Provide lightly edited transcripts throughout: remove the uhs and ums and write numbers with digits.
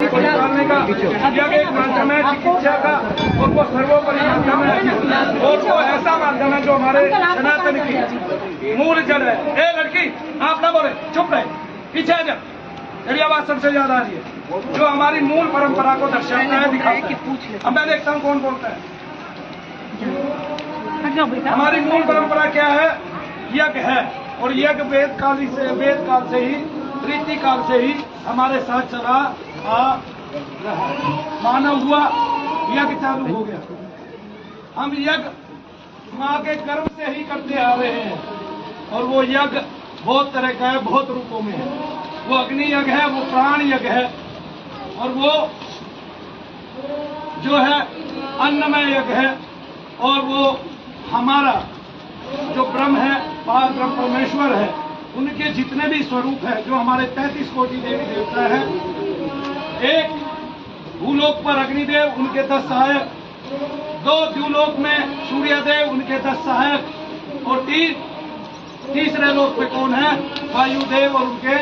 निकालने का यह एक माध्यम है चिकित्सा का, और वो सर्वोपरि माध्यम है, और वो ऐसा माध्यम है जो हमारे सनातन की मूल जड़ है। ए लड़की, आप ना बोले, चुप रहे, पीछे आ जा, तेरी आवाज सबसे ज्यादा आ रही है। जो हमारी मूल परंपरा को दर्शाता है, दिखाता है। अब मैं देखता हूँ कौन बोलता है। हमारी मूल परंपरा क्या है? यज्ञ है, और यज्ञ वेद काल से ही, रीति काल से ही हमारे साथ चला आ रहा है। मानव हुआ, यज्ञ चालू हो गया। हम यज्ञ माँ के गर्भ से ही करते आ रहे हैं, और वो यज्ञ बहुत तरह का है, बहुत रूपों में है। वो अग्नि यज्ञ है, वो प्राण यज्ञ है, और वो जो है अन्नमय यज्ञ है, और वो हमारा जो ब्रह्म है, पार ब्रह्म परमेश्वर है, उनके जितने भी स्वरूप है, जो हमारे 33 कोटि देवी देवता है, एक भूलोक पर अग्निदेव, उनके 10 सहायक, 2 द्युलोक में सूर्यदेव, उनके 10 सहायक, और तीसरे लोक पे कौन है? वायुदेव और उनके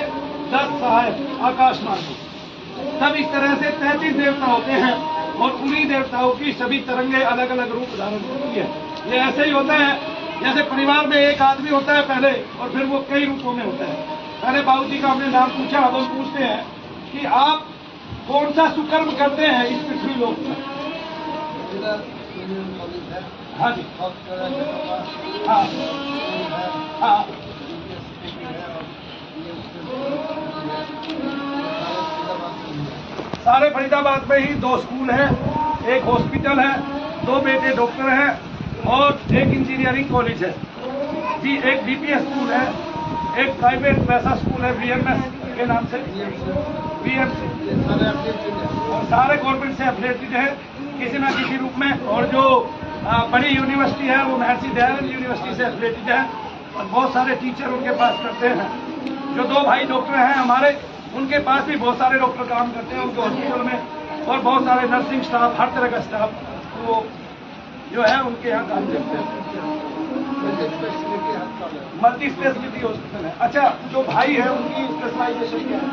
10 सहायक, आकाशमार्ग। सब इस तरह से 33 देवता होते हैं, और उन्हीं देवताओं की सभी तरंगे अलग अलग रूप धारण करती है। ये ऐसे ही होता है जैसे परिवार में एक आदमी होता है पहले, और फिर वो कई रूपों में होता है। पहले बाबूजी का हमने नाम पूछा, अब हम पूछते हैं कि आप कौन सा सुकर्म करते हैं इस पृथ्वी लोक में? हाँ जी, हाँ हाँ, सारे फरीदाबाद में ही 2 स्कूल है, एक हॉस्पिटल है, 2 बेटे डॉक्टर हैं, और एक इंजीनियरिंग कॉलेज है जी, एक बीपीएस स्कूल है, एक प्राइवेट वैसा स्कूल है बीएमएस के नाम से, बीएमसी, और सारे गवर्नमेंट से एफिलिएटेड है किसी न किसी रूप में। और जो बड़ी यूनिवर्सिटी है वो महर्षि दयानंद यूनिवर्सिटी से एफिलिएटेड है, और बहुत सारे टीचर उनके पास करते हैं। जो 2 भाई डॉक्टर हैं हमारे, उनके पास भी बहुत सारे डॉक्टर काम करते हैं उनके हॉस्पिटल में, और बहुत सारे नर्सिंग स्टाफ, हर तरह का स्टाफ वो जो है उनके यहाँ काम करते हैं। मल्टी स्पेशलिटी हॉस्पिटल है। अच्छा, जो भाई है उनकी स्पेशलाइजेशन क्या है?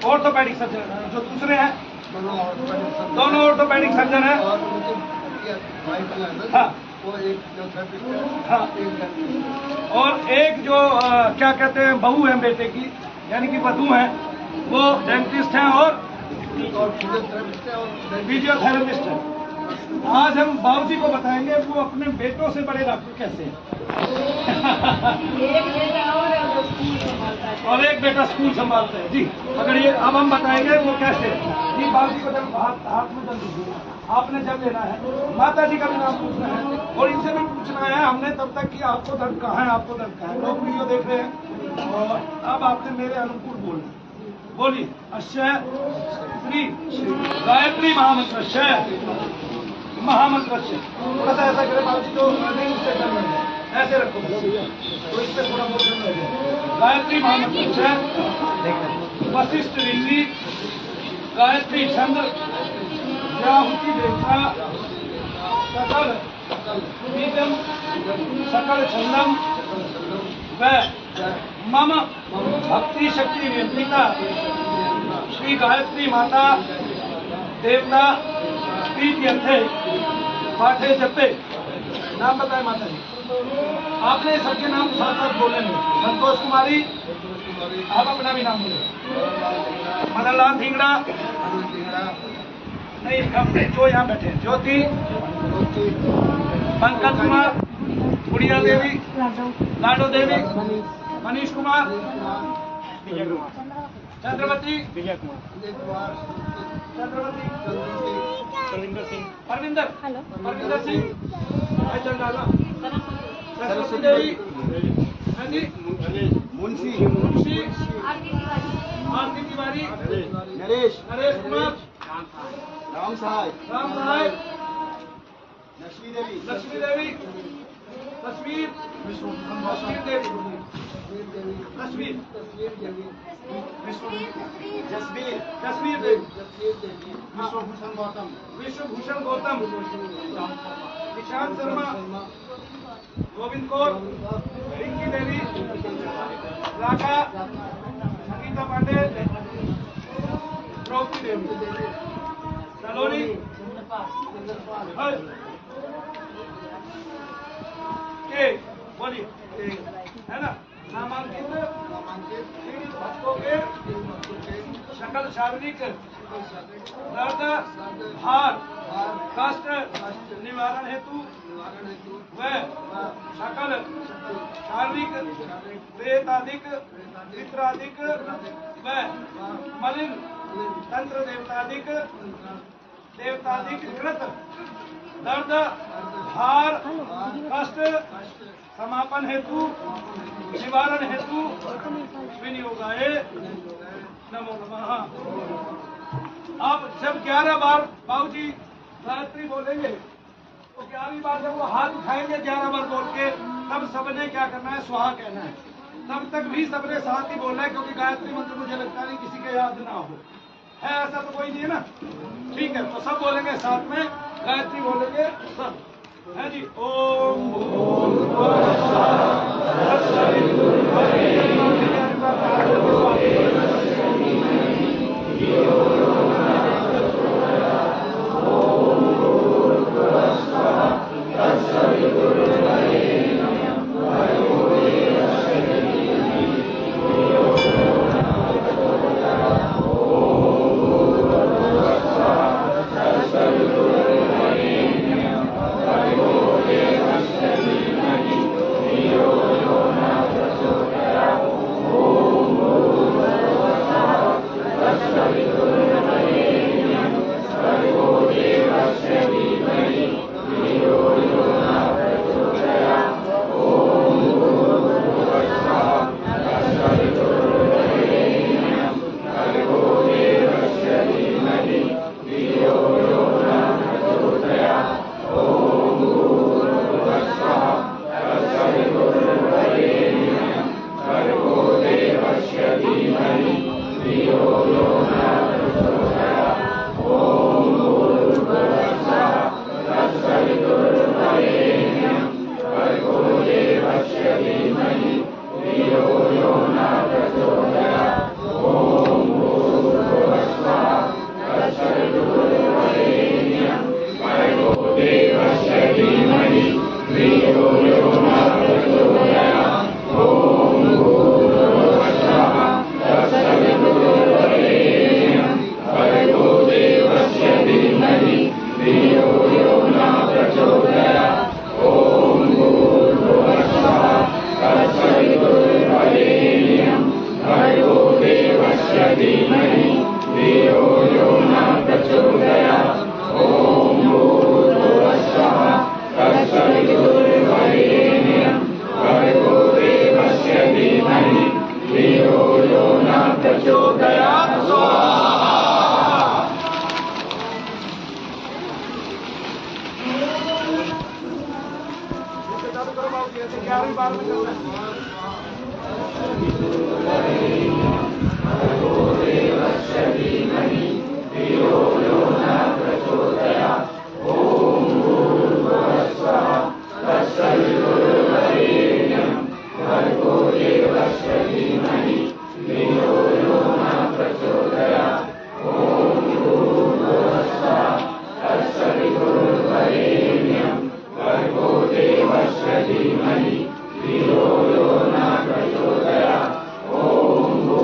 Orthopaedic surgeon. जो दूसरे हैं दोनों ऑर्थोपेडिक सर्जन है। हाँ हाँ, और एक जो क्या कहते हैं, बहू है बेटे की, यानी कि वधू है, वो डेंटिस्ट हैं और फिजियोथेरेपिस्ट है। आज हम बाबूजी को बताएंगे वो अपने बेटों से बड़े डॉक्टर कैसे हैं। और एक बेटा स्कूल संभालता है जी। पकड़िए, अब हम बताएंगे वो कैसे जी। बाबूजी को जब हाथ में जल दीजिए, आपने जल लेना है, माता जी का भी नाम पूछना है, और इनसे भी पूछना है हमने तब तक कि आपको दर्द कहाँ है, आपको दर्द कहाँ है। लोग वीडियो देख रहे हैं, और अब आपने मेरे अनुकूल बोलना। बोलिए, अश्य श्री गायत्री महामंत्र महामंत्र। थोड़ा सा ऐसा करे बाबूजी, तो नहीं उससे कर लेंगे, ऐसे रखो तो इससे थोड़ा बहुत लगेगा। गायत्री महामंत्र, वशिष्ठ ऋषि, गायत्री छंद, व्याहुति देवता, सकल बीजम, सकल छंदम, व मम भक्ति शक्ति नियंत्रिता श्री गायत्री माता देवता प्रीत्यर्थे पाठे जपे। नाम बताए माता जी, आपने सबके नाम साथ साथ बोलेंगे। संतोष कुमारी, आप अपना भी नाम बोले। मदनलाल धिंगड़ा, नहीं अपने जो यहाँ बैठे, ज्योति, पंकज कुमार, गुड़िया देवी, लाडो देवी, मनीष कुमार, चंद्रवती, चंद्रवती, परविंदर सिंह, चंडाला, सरस्वती देवी, मुंशी, आरती तिवारी, नरेश कुमार, राम सहाय, लक्ष्मी देवी, तस्वीर देवी, जसवीर देवी, विश्वभूषण गौतम, निशांत शर्मा, गोविंद कौर, रिंकी देवी, राका, संगीता पांडे, द्रौपदी सलोनी के बोलिए है ना। नामांकित भक्तों के सकल शारीरिक दर्द भार कष्ट निवारण हेतु व सकल शारीरिक प्रेतादिक पित्रादिक व मलिन तंत्र देवतादिक कृत दर्द भार कष्ट समापन हेतु निवारण हेतु विनियोगाय नमो नमः। आप जब 11 बार बाबूजी गायत्री बोलेंगे तो 11वीं बार जब वो हाथ उठाएंगे 11 बार बोल के, तब सबने क्या करना है, स्वाहा कहना है। तब तक भी सबने साथ ही बोलना है, क्योंकि गायत्री मंत्र मुझे लगता नहीं किसी के याद ना हो, है ऐसा तो कोई नहीं है ना। ठीक है, तो सब बोलेंगे साथ में, गायत्री बोलेंगे सब, है जी। ओम धीमहि धियो यो न प्रचोदयात्। ओम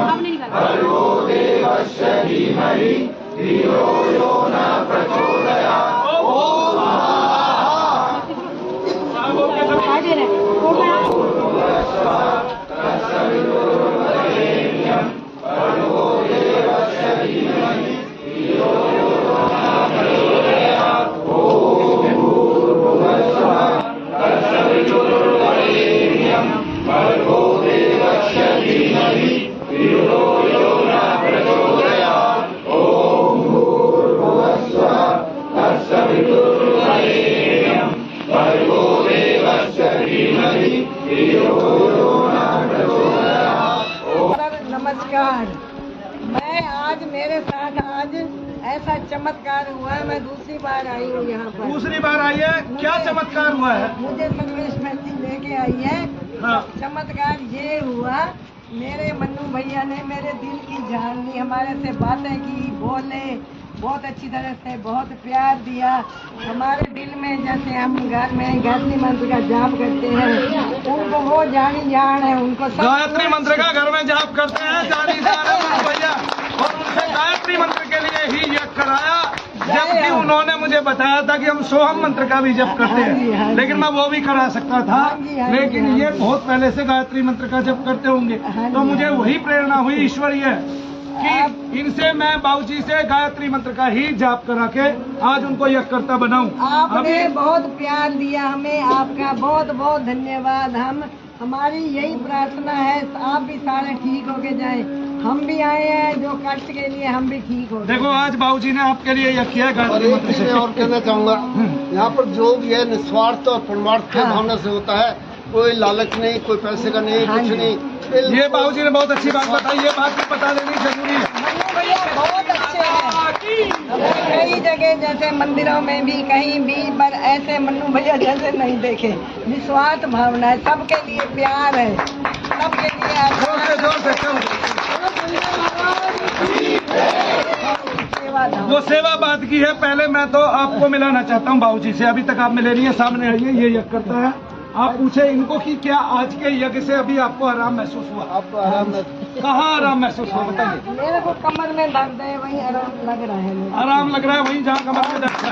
आपने निकाला। क्या दे रहे हैं? कोड में नमस्कार। मैं आज मेरे साथ आज ऐसा चमत्कार हुआ है। मैं दूसरी बार आई हूँ यहाँ पर। दूसरी बार आई है, क्या चमत्कार हुआ है? मुझे सर्वेश जी लेके आई है। हाँ। चमत्कार ये हुआ, मेरे मन्नू भैया ने मेरे दिल की जान ली, हमारे से बातें की, बोले बहुत अच्छी तरह से, बहुत प्यार दिया हमारे दिल में। जैसे हम घर में गायत्री मंत्र का जाप करते हैं, उनको वो जानी जान है, उनको सब गायत्री मंत्र का घर में जाप करते हैं, जानी जान है भैया, और उनसे गायत्री मंत्र के लिए ही यज्ञ कराया, जबकि उन्होंने मुझे बताया था कि हम सोहम मंत्र का भी जप करते हैं, लेकिन मैं वो भी करा सकता था, लेकिन ये बहुत पहले से गायत्री मंत्र का जप करते होंगे, तो मुझे वही प्रेरणा हुई ईश्वरीय कि इनसे मैं बाबूजी से गायत्री मंत्र का ही जाप करा के आज उनको यज्ञ करता बनाऊं। आपने बहुत प्यार दिया हमें, आपका बहुत बहुत धन्यवाद। हमारी यही प्रार्थना है, आप भी सारे ठीक होके जाएं, हम भी आए हैं जो कष्ट के लिए, हम भी ठीक हो। देखो आज बाबूजी ने आपके लिए यज्ञ किया गायत्री मंत्र से। और कहना चाहूँगा, यहाँ पर जो भी है निस्वार्थ और परमार्थ की भावना से होता है, कोई लालच नहीं, कोई पैसे का नहीं, कुछ नहीं। ये बाबूजी ने बहुत अच्छी बात बताई, ये बात भी बता देनी जरूरी है। मन्नू भैया बहुत अच्छे हैं, कई जगह जैसे मंदिरों में भी कहीं भी, पर ऐसे मन्नू भैया जैसे नहीं देखे। निस्वार्थ भावना है, सबके लिए प्यार है, सबके लिए जोर से वो सेवा बात की है। पहले मैं तो आपको मिलाना चाहता हूँ बाबूजी से, अभी तक आप मिले नहीं है, सामने आइए, ये यज्ञ करता है। आप पूछे इनको कि क्या आज के यज्ञ से अभी आपको आराम महसूस हुआ? आपको आराम में कहाँ आराम महसूस हुआ बताइए? मेरे को कमर में दर्द है, वहीं आराम लग रहा है मुझे। आराम लग रहा है वहीं जहाँ कमर में दर्द है।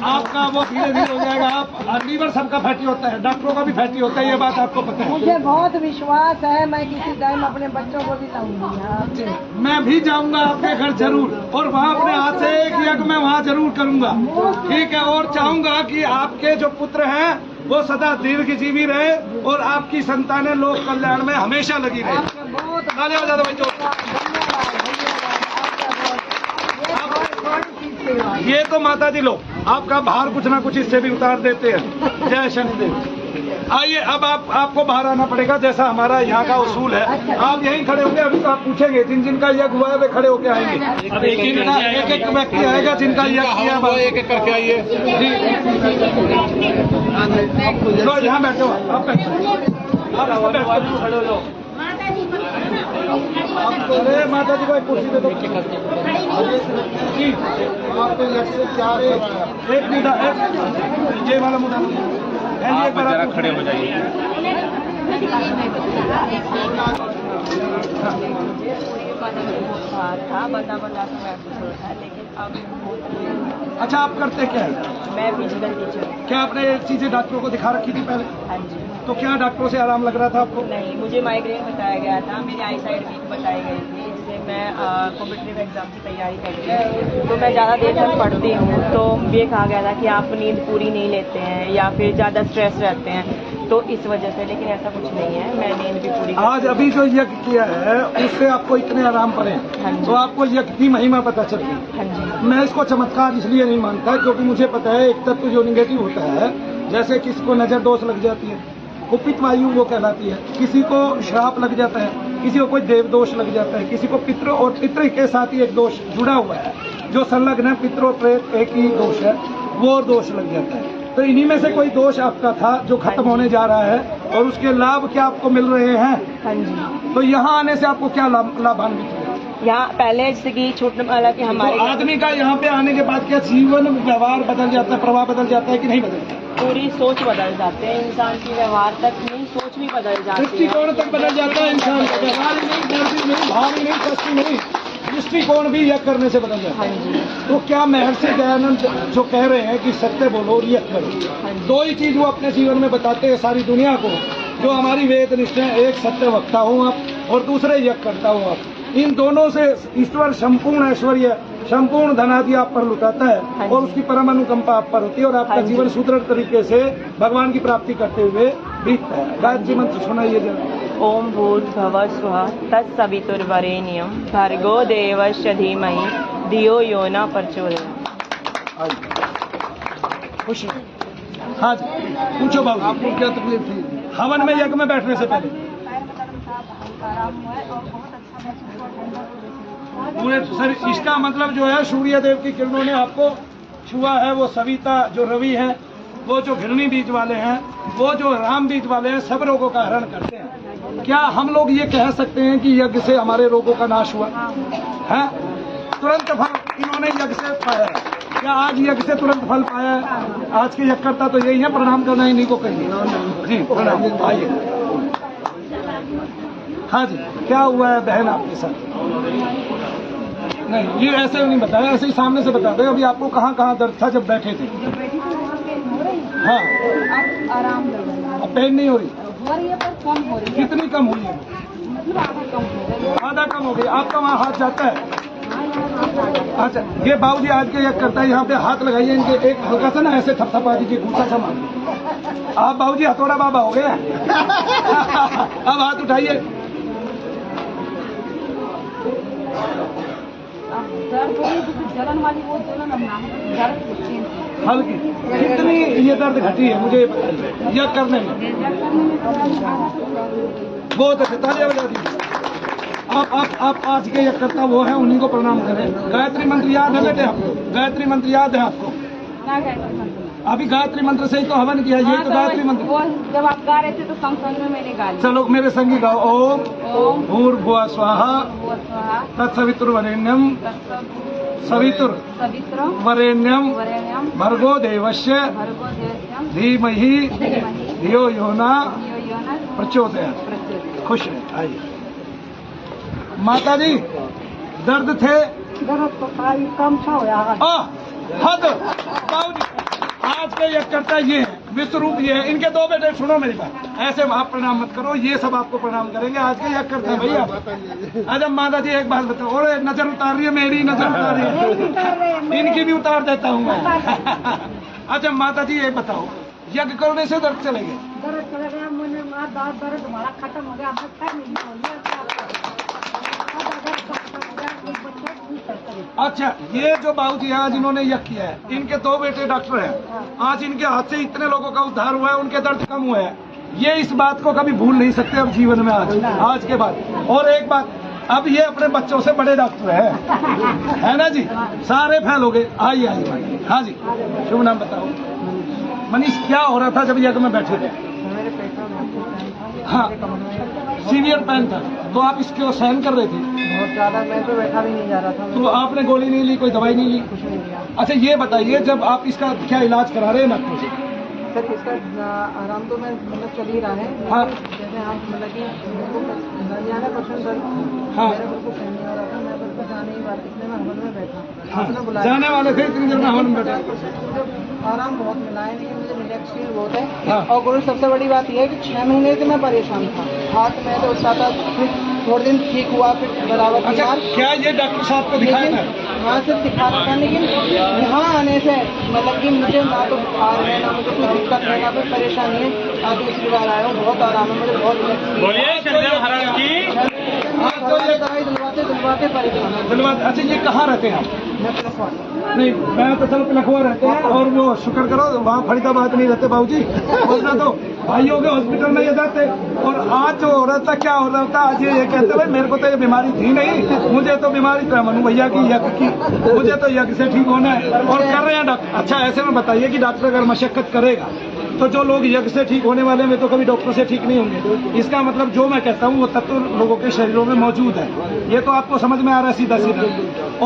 आपका वो धीरे धीरे हो जाएगा। आप लीवर सबका फैटी होता है, डॉक्टरों का भी फैटी होता है, ये बात आपको पता है। मुझे बहुत विश्वास है, मैं किसी टाइम अपने बच्चों को भी लाऊंगी यहाँ पे। मैं भी जाऊंगा आपके घर जरूर, और वहाँ अपने हाथ से एक यज्ञ मैं वहाँ जरूर करूंगा, ठीक है? और चाहूंगा कि आपके जो पुत्र हैं वो सदा दीर्घजीवी रहे और आपकी संतानें लोक कल्याण में हमेशा लगी रहे। बहुत तालियां बजा दो बच्चों। ये तो माता जी लोग आपका भार कुछ ना कुछ इससे भी उतार देते हैं। जय शनिदेव। आइए अब आपको बाहर आना पड़ेगा, जैसा हमारा यहाँ का उसूल है। आप यहीं खड़े होंगे, अभी तो आप पूछेंगे जिनका यज्ञ हुआ है वे खड़े होके आएंगे। अब एक एक व्यक्ति आएगा जिनका यज्ञ किया, एक एक करके आइए। तो यहाँ बैठो, आप बैठो, खड़े हो जाओ। अरे माता जी को एक कुर्सी दे दो जी। आपको यज्ञ से क्या एक मुद्दा, जय वाला मुद्दा एक बार खड़े हो जाइए। अच्छा, आप करते क्या है? मैं फिजिकल टीचर। क्या आपने ये चीजें डॉक्टरों को दिखा रखी थी पहले? हाँ जी। तो क्या डॉक्टरों से आराम लग रहा था आपको? नहीं, मुझे माइग्रेन बताया गया था, मेरी आई साइड वीक बताई गई थी, जिससे मैं कॉम्पिटिटिव एग्जाम की तैयारी कर रही हूँ। तो मैं ज़्यादा देर तक पढ़ती हूँ, तो ये कहा गया था कि आप नींद पूरी नहीं लेते हैं या फिर ज़्यादा स्ट्रेस रहते हैं, तो इस वजह से। लेकिन ऐसा कुछ नहीं है, मैं नींद भी पूरी आज अभी जो यज्ञ किया है उससे आपको इतने आराम पड़े, तो आपको यज्ञ की महिमा पता चल गई। हाँ जी। मैं इसको चमत्कार इसलिए नहीं मानता क्योंकि मुझे पता है एक तत्व जो निगेटिव होता है, जैसे किसी को नजर दोष लग जाती है, कुपित वायु वो कहलाती है, किसी को श्राप लग जाता है, किसी को कोई देव दोष लग जाता है, किसी को पितृ और पितृ के साथ ही एक दोष जुड़ा हुआ है जो संलग्न है, पितृ और प्रेत एक ही दोष है, वो दोष लग जाता है। तो इन्हीं में से कोई दोष आपका था जो खत्म होने जा रहा है, और उसके लाभ क्या आपको मिल रहे हैं? हाँ जी। तो यहाँ आने से आपको क्या लाभान्वित हुआ? यहाँ पहले जैसे कि छूटने वाला कि हमारे तो आदमी का यहाँ पे आने के बाद क्या जीवन व्यवहार बदल जाता है, प्रभाव बदल जाता है कि नहीं बदलता? पूरी सोच बदल जाते हैं, इंसान की व्यवहार तक नहीं सोच भी बदल जाती है। दृष्टिकोण तक बदल जाता है इंसान का, भारी नहीं, दर्दी नहीं, भारी नहीं, सस्ती नहीं, दृष्टिकोण भी यज्ञ करने से बदल जाता है। तो क्या महर्षि दयानंद जो कह रहे हैं कि सत्य बोलो और यज्ञ करो, दो ही चीज वो अपने जीवन में बताते हैं सारी दुनिया को, जो हमारी वेद निष्ठा है, एक सत्य वक्ता हूँ आप और दूसरे यज्ञ करता हूँ आप। इन दोनों से ईश्वर संपूर्ण ऐश्वर्य, संपूर्ण धनादि आप पर लुटाता है और उसकी परम अनुकंपा आप पर होती है और आपका जीवन सुदृढ़ तरीके से भगवान की प्राप्ति करते हुए बीतता है। गायत्री मंत्र सुनाइए जरा। ओम भूर्भुवः स्वः तत्सवितुर्वरेण्यं भर्गो देवस्य धीमहि धियो यो न प्रचोदयात्। खुश है। हाँ जी, पूछो बाबू, आपको क्या तकलीफ थी हवन में यज्ञ में बैठने से पहले? पूरे शरीर, इसका मतलब जो है सूर्य देव की किरणों ने आपको छुआ है। वो सविता जो रवि है, वो जो घृणी बीज वाले हैं, वो जो राम बीज वाले हैं, सब रोगों का हरण करते हैं। क्या हम लोग ये कह सकते हैं कि यज्ञ से हमारे रोगों का नाश हुआ है? तुरंत फल इन्होंने यज्ञ से पाया है। क्या आज यज्ञ से तुरंत फल पाया है? आज के यज्ञ करता तो यही है, प्रणाम करना इन्हीं को कहिए जी। प्रणाम, आइए। हाँ जी, क्या हुआ है बहन आपके साथ? नहीं, ये ऐसे नहीं बताया, ऐसे ही सामने से बता दे। अभी आपको कहाँ कहाँ दर्द था जब बैठे थे? हाँ, आराम लग रहा है, पेन नहीं हो रही? हो रही है पर कम हो रही है, कितनी कम हुई है? मतलब आधा कम हो रही है। आधा कम हो गई। आपका वहाँ हाथ जाता है? अच्छा, ये बाबूजी आज के यज्ञ करता है, यहाँ पे हाथ लगाइए इनके, एक हल्का सा ना ऐसे थपथपा दीजिए, गुस्सा सा मार। आप बाबूजी हथौड़ा बाबा हो गए। अब हाथ उठाइए। दर्द हो रही है, जलन वाली वो जलन अब ना दर्द हल्की कितनी ये दर्द घटी है मुझे बताइए यज्ञ करने में? बहुत अच्छे, तालियां बजा दीजिए। आप आज के यज्ञ करता वो है, उन्हीं को प्रणाम करें। गायत्री मंत्र याद है बेटे आपको? गायत्री मंत्र याद है आपको? अभी गायत्री मंत्र से ही तो हवन किया, ये तो गायत्री मंत्र। वो जब आप गा रहे थे तो संग में मैंने गा लिया। चलो मेरे संगी गाओ। ओम भूर्भुवः स्वः तत्सवितुर्वरेण्यं सवितुर्वरेण्यं भर्गो देवस्य धीमहि धियो यो न प्रचोदयात्। खुश है, आइए। माता जी दर्द थे? दर्द तो कम सा हो हद बाबूजी आज के यज्ञ करता ये है, विश्व रूप ये है। इनके दो बेटे, सुनो मेरी बात, ऐसे आप प्रणाम मत करो, ये सब आपको प्रणाम करेंगे। आज के यज्ञ करते हैं भैया। अच्छा माता जी एक बात बताओ, और नजर उतार रही है, मेरी नजर उतार रही है, इनकी भी उतार देता हूँ मैं। अच्छा माता जी ये बताओ, यज्ञ करने से दर्द चलेंगे? दर्द चला गया, मुझे दर्द हमारा खत्म हो गया। अच्छा, ये जो बाबूजी आज इन्होंने यज्ञ किया है, इनके दो बेटे डॉक्टर हैं, आज इनके हाथ से इतने लोगों का उद्धार हुआ है, उनके दर्द कम हुए हैं। ये इस बात को कभी भूल नहीं सकते अब जीवन में, आज के बाद। और एक बात, अब ये अपने बच्चों से बड़े डॉक्टर है ना जी? सारे फैल हो गए। आइए आइए भाई। हाँ जी, शुभ नाम बताओ। मनीष, क्या हो रहा था जब यज्ञ में बैठे थे? हाँ, सीवियर पेन था, तो आप इसको सहन कर रहे थे? बहुत ज्यादा, मैं तो बैठा भी नहीं जा रहा था। तो आपने गोली नहीं ली, कोई दवाई नहीं ली? कुछ नहीं किया। अच्छा ये बताइए, जब आप इसका क्या इलाज करा रहे हैं डॉक्टर से? सर इसका आराम तो मैं मतलब चल ही रहा है। हाँ। जैसे आप मतलब कि जाने परसेंट सर हाँ। मेरा बिल्कुल सहन नहीं हो रहा था, मैं बिल्कुल जाने ही बात, इसलिए मैं हवन में बैठा। हाँ। आपने बुलाया, जाने वाले थे, इतनी देर में हवन में बैठे। मुझे आराम बहुत मिला है, लेकिन मुझे रिलैक्स फील बहुत है। हाँ। और गुरु सबसे बड़ी बात यह है कि 6 महीने से मैं परेशान था, हाथ में तो उठता था, फिर थोड़े दिन ठीक हुआ, फिर बराबर अच्छा, बीमार। क्या ये डॉक्टर साहब को दिखाया था? वहाँ से दिखाना था, लेकिन यहाँ आने से मतलब कि मुझे ना तो बुखार है, ना मुझे कोई दिक्कत है, ना कोई परेशानी है। आज दूसरी बार आया हूँ, बहुत आराम है मुझे, बहुत दवाई दिलवाते परेशान है। धन्यवाद। अच्छा ये कहाँ रहते हैं आप? मैं परेशान हूँ। नहीं, मैं तो चलो लखवा रहते हैं, और वो शुक्र करो वहाँ फरीदाबाद नहीं रहते बाबूजी, वरना तो भाइयों के हॉस्पिटल में ये जाते। और आज जो हो रहा था, क्या हो रहा था, आज ये कहते भाई मेरे को तो ये बीमारी थी नहीं, मुझे तो बीमारी तो मनु भैया की यज्ञ की, मुझे तो यज्ञ से ठीक होना है, और कर रहे हैं डॉक्टर। अच्छा ऐसे में बताइए कि डॉक्टर अगर मशक्कत करेगा तो जो लोग यज्ञ से ठीक होने वाले में तो कभी डॉक्टर से ठीक नहीं होंगे। इसका मतलब जो मैं कहता हूँ वो तत्व लोगों के शरीरों में मौजूद है, ये तो आपको समझ में आ रहा है सीधा सीधा।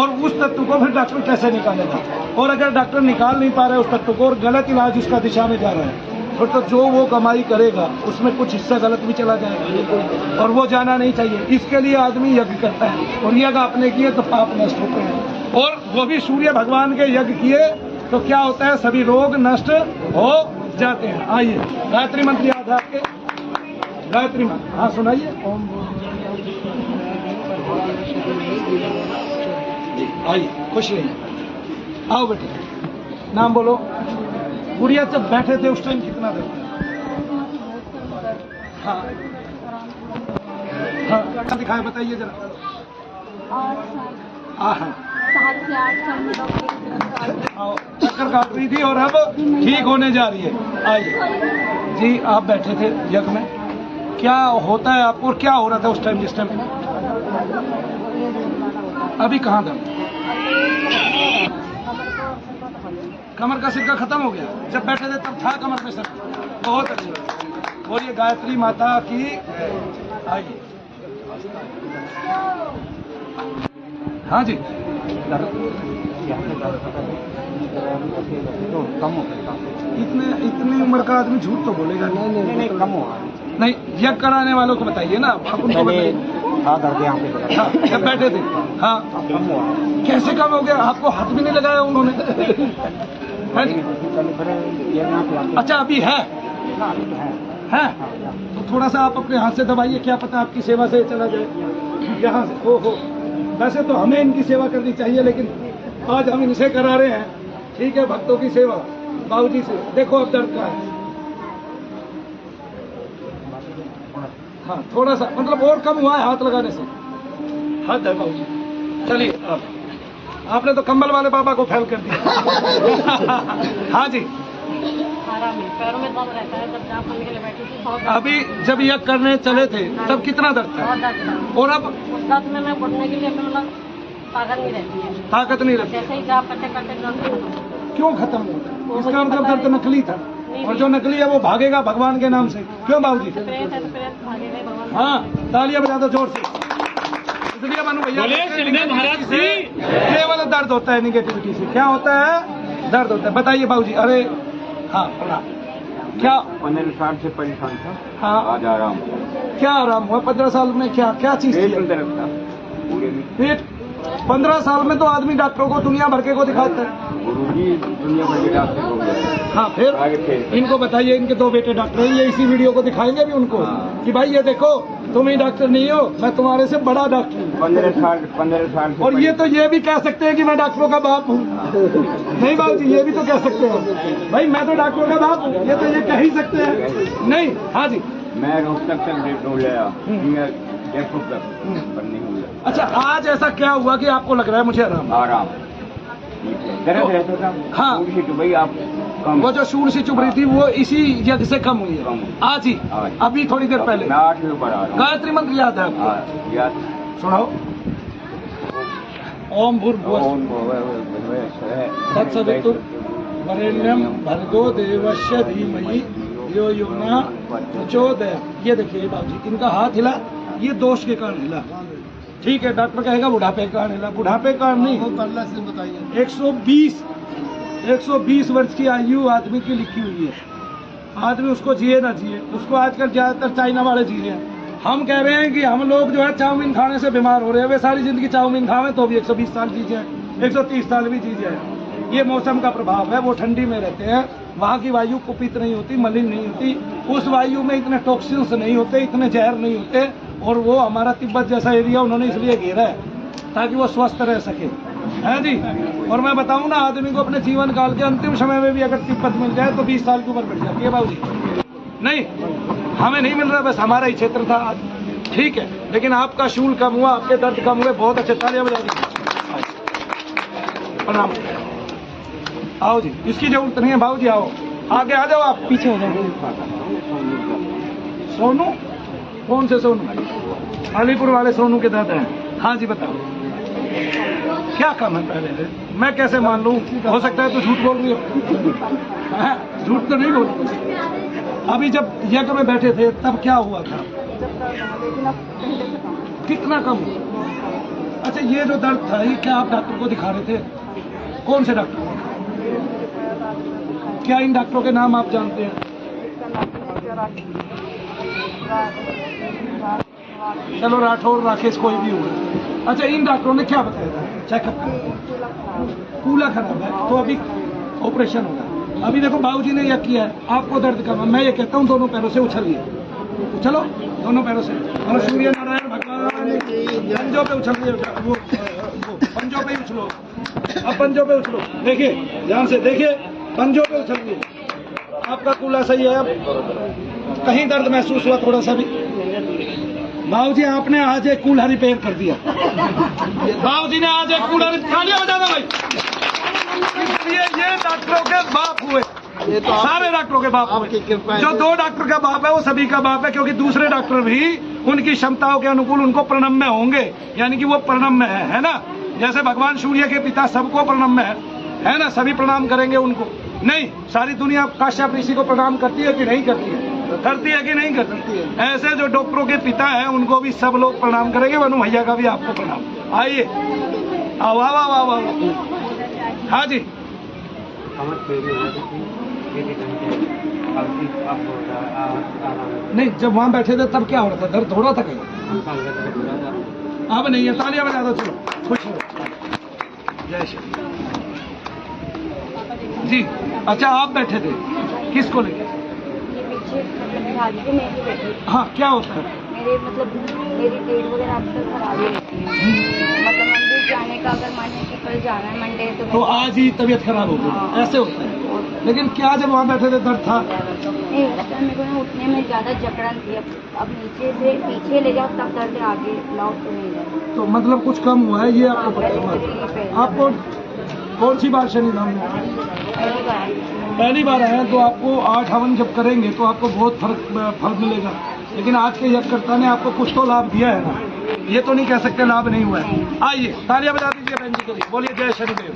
और उस तत्व को फिर डॉक्टर कैसे निकालेगा? और अगर डॉक्टर निकाल नहीं पा रहे उस तत्व को, और गलत इलाज उसका दिशा में जा रहा है, तो जो वो कमाई करेगा उसमें कुछ हिस्सा गलत भी चला जाएगा और वो जाना नहीं चाहिए। इसके लिए आदमी यज्ञ करता है और यज्ञ आपने किए तो पाप नष्ट होते हैं। और वो भी सूर्य भगवान के यज्ञ किए तो क्या होता है, सभी रोग नष्ट हो जाते हैं। आइए गायत्री मंत्र याद है आपके? गायत्री मंत्र हाँ सुनाइए। आइए खुश रहिए, आओ बेटे नाम बोलो। गुड़िया जब बैठे थे उस टाइम कितना दर्द था? हाँ हाँ क्या दिखाया बताइए जरा। 7 से 8 साल में चक्कर काट रही थी और अब ठीक होने जा रही है। आइए जी, आप बैठे थे यज्ञ में, क्या होता है आपको और क्या हो रहा था उस टाइम जिस टाइम? अभी कहाँ दर्द? कमर का सिर का खत्म हो गया, जब बैठे थे तब था कमर में सिर। बहुत अच्छी। और ये गायत्री माता की आइए। हाँ जी इतनी उम्र का आदमी झूठ तो बोलेगा नहीं कम होगा नहीं। यज्ञ कराने वालों को बताइए ना, आप उनको बताइए। हाँ, जब बैठे थे हाँ कैसे कम हो गया? आपको हाथ भी नहीं लगाया उन्होंने? अच्छा अभी है तो थोड़ा सा आप अपने हाथ से दबाइए, क्या पता आपकी सेवा से चला जाए यहाँ से। ओहो, वैसे तो हमें इनकी सेवा करनी चाहिए लेकिन आज हम इनसे करा रहे हैं। ठीक है, भक्तों की सेवा। बाबूजी से देखो अब दर्द का है। हाँ थोड़ा सा मतलब और कम हुआ है हाथ लगाने से। हद है बाबूजी। चलिए आपने तो कंबल वाले बाबा को फेल कर दिया। हाँ जी पैरों में दर्द रहता है, जब जाप करने के लिए बैठी थी बहुत अभी जब यज्ञ करने चले थे तब कितना दर्द था? और अब दर्द में मैं उठने के लिए मतलब ताकत नहीं रहती है। ताकत नहीं रहती। जैसे ही जाप करते करते दर्द क्यों खत्म होता है? इसका मतलब दर्द नकली था और जो नकली है वो भागेगा भगवान के नाम से। क्यों बाबूजी? प्रेत है तो प्रेत भागेगा भगवान। हाँ तालियां बजा दो जोर से। इसलिए मनु भैया केवल दर्द होता है निगेटिविटी से। क्या होता है? दर्द होता है। बताइए बाबूजी। अरे हाँ क्या 15 साल से परेशान था। हाँ आज आराम। क्या आराम हुआ 15 साल में? क्या क्या चीज पेट थी? में दर्द था पूरे में। पेट 15 साल में तो आदमी डॉक्टरों को दुनिया भर के को दिखाता है। गुरुजी दुनिया भर के डॉक्टर हो गए। हाँ फिर इनको बताइए, इनके 2 बेटे डॉक्टर हैं, ये इसी वीडियो को दिखाएंगे भी उनको कि भाई ये देखो तुम ही डॉक्टर नहीं हो, मैं तुम्हारे से बड़ा डॉक्टर हूँ। 15 साल से और ये तो ये भी कह सकते हैं कि मैं डॉक्टरों का बाप हूँ। नहीं बाबू जी, ये भी तो कह सकते हैं भाई मैं तो डॉक्टरों का बाप हूँ, ये तो ये कह ही सकते हैं। नहीं हाँ जी मैं रोहतक तक डोल आया, जयपुर तक पर नहीं हुआ। अच्छा आज ऐसा क्या हुआ कि आपको लग रहा है मुझे आराम दर्द रहता था। हाँ। तो भाई आप कम वो जो शूल सी चुभ रही थी वो इसी यज्ञ से कम हुई कम। है आज ही अभी थोड़ी देर पहले। मैं 8 ऊपर आ रहा हूँ। गायत्री मंत्र याद है आपको? हाँ, याद सुनाओ। ओम भूर्भुवः तत्सवितु वरेण्यम भर्गो देवस्य धीमहि धियो यो नः प्रचोदयात्। ये देखिए बाबूजी इनका हाथ हिला, ये दोष के कारण हिला। ठीक है, डॉक्टर कहेगा बुढ़ापे के कारण हिला, बुढ़ापे के कारण नहीं। पहले से बताइए। 120 वर्ष की आयु आदमी की लिखी हुई है। आदमी उसको जिए ना जिए, उसको आजकल ज्यादातर चाइना वाले जी रहे हैं। हम कह रहे हैं कि हम लोग जो है चाउमीन खाने से बीमार हो रहे हैं, वे सारी जिंदगी चाउमीन खावे तो भी 120 साल जी जाए, 130 साल भी जी जाए। ये मौसम का प्रभाव है, वो ठंडी में रहते हैं, वहाँ की वायु कुपित नहीं होती, मलिन नहीं होती, उस वायु में इतने टॉक्सिन्स नहीं होते, इतने जहर नहीं होते। और वो हमारा तिब्बत जैसा एरिया उन्होंने इसलिए घेरा है ताकि वो स्वस्थ रह सके, है जी। और मैं बताऊं ना, आदमी को अपने जीवन काल के अंतिम समय में भी अगर तिब्बत मिल जाए तो 20 साल की उम्र बढ़ जाती है बाबूजी। नहीं हमें नहीं मिल रहा, बस हमारा ही क्षेत्र था आज। ठीक है, लेकिन आपका शूल कम हुआ, आपके दर्द कम हुए, बहुत अच्छे, तालियां बजा दीजिए। प्रणाम। आओ जी, इसकी जरूरत नहीं है भाऊ जी, आओ आगे आ जाओ, आप पीछे हो जाओ। सोनू? कौन से सोनू? अलीपुर वाले सोनू के दादा हैं। हाँ जी बताओ क्या काम है पहले से? मैं कैसे मान लूं? हो सकता है तो झूठ बोल रही हो। झूठ तो नहीं बोल। अभी जब यज्ञ में बैठे थे तब क्या हुआ था? कितना कम हुआ? अच्छा ये जो दर्द था, ये क्या आप डॉक्टर को दिखा रहे थे? कौन से डॉक्टर? क्या इन डॉक्टरों के नाम आप जानते हैं? चलो राठौर राकेश कोई भी होगा। अच्छा, इन डॉक्टरों ने क्या बताया था? चेकअप करा, कूला खराब है तो अभी ऑपरेशन होगा। अभी देखो बाबूजी ने यह किया है, आपको दर्द का, मैं ये कहता हूँ दोनों पैरों से उछलिए, उछलो दोनों पैरों से, और सूर्य नारायण भगवान पंजों पे उछलिए, वो पंजों पे ही उछलो, अब पंजों पे उछलो, देखिए ध्यान से देखिए, पंजों पे उछलिए, आपका कूला सही है। अब कहीं दर्द महसूस हुआ थोड़ा सा भी? बाबूजी आपने आज एक कूल्हा रिपेयर कर दिया, बाबूजी ने आज एक कूल्हा, तालियां बजाना भाई। इसलिए ये डॉक्टरों के बाप हुए, ये तो सारे डॉक्टरों के बाप हुए। कृपा है। जो 2 डॉक्टर का बाप है वो सभी का बाप है, क्योंकि दूसरे डॉक्टर भी उनकी क्षमताओं के अनुकूल उनको प्रणम्य होंगे, यानी कि वो प्रणम्य है ना। जैसे भगवान सूर्य के पिता सबको प्रणम्य है ना, सभी प्रणाम करेंगे उनको? नहीं, सारी दुनिया काश्यप ऋषि को प्रणाम करती है कि नहीं करती है? करती है कि नहीं करती है? ऐसे जो डॉक्टरों के पिता है उनको भी सब लोग प्रणाम करेंगे। मनु भैया का भी आपको प्रणाम। आइए, वाह वाह वाह वाह। हाँ जी, नहीं जब वहाँ बैठे थे तब क्या हो रहा था? दर्द हो रहा था कहीं? अब नहीं है, तालियां बजा दो, चलो खुश हो। जय श्री जी। अच्छा, आप बैठे थे, किसको लेके? हाँ, क्या होता है? मेरे मेरी डेट वगैरह अक्सर खराब ही रहती है। मतलब मंदिर जाने का अगर मन है कि कल जाना है मंडे तो आज ही तबीयत खराब हो गई, ऐसे होता है। लेकिन क्या जब वहाँ बैठे थे दर्द था? नहीं, मेरे को ना उठने में ज्यादा जकड़न थी। अब नीचे से पीछे ले जाओ तब दर्द आगे लाओ तो नहीं जाए। तो मतलब कुछ कम हुआ है, ये आपको पता है? आपको कौन सी बार शनि धाम में? पहली बार आए हैं, तो आपको 8 हवन जब करेंगे तो आपको बहुत फल मिलेगा। लेकिन आज के यज्ञकर्ता ने आपको कुछ तो लाभ दिया है ना, ये तो नहीं कह सकते लाभ नहीं हुआ है। आइए, तालियां बजा दीजिए बहन जी के लिए, बोलिए जय शनिदेव।